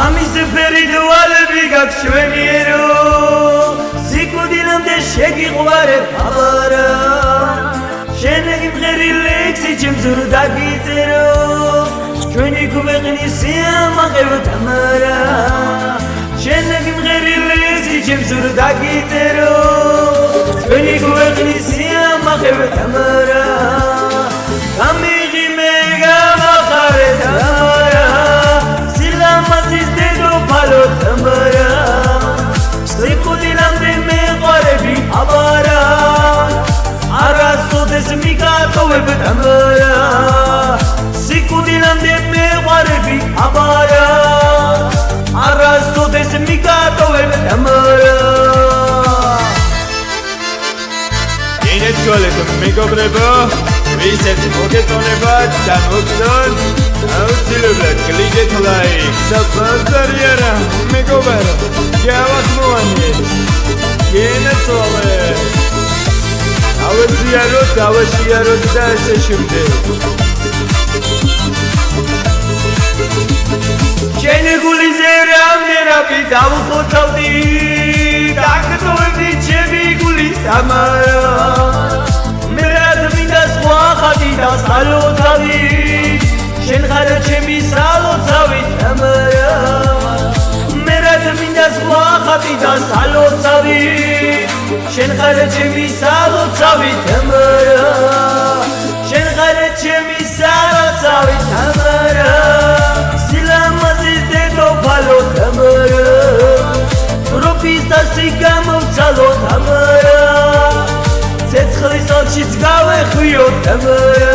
ღამის ფერი დვალები გაქვს ჩვენიერო სიკვდილამდე შეგიყვარებ აბარა შენ გიმღერი ლექსი ჩემს ზრდა გიწერო ჩვენი ქვეყნის სიამაყებ თამარა შენ გიმღერი ლექსი ჩემს ზრდა გიწერო ჩვენი ქვეყნის სიამაყებ თამარა გამიღიმე გამახარე თამარა სილამაზის დედოფალო თამარა სიკვდილამდე მეყვარები აბარა არასოდეს მიგატოვებ თამარა სიკვდილამდე მეყვარები აბარა არასოდეს მიგატოვებ თამარა ინეცვალეთ მეგობრებო ვისეთ მოგეწონებათ და მოგწონთ აუცილებლად კლიკეთ ლაიქ საბაზარიერა მეგობარო გავახმოვანეთ გენეცვალეთ ავაზიაროთ ავაშიაროთ და ასე შემდეგ შენი გულიზე რამდენად დავხოცავდი დაგტოვებდი ჩემი გულის თამარა მე რაც მინდა სხვა ხატი და სალოცავი შენ ხარ ჩემი სალოცავი თამარა მე რაც მინდა სხვა ხატი და სალოცავი შენ ხარ ჩემი სალოცავი თამარა შენ ხარ ჩემი სალოცავი თამარა სილამაზის დედოფალო თამარა როფის და სიგამოვცალო თამარა ცეცხლის ელჩიც გავეხვიო თამარა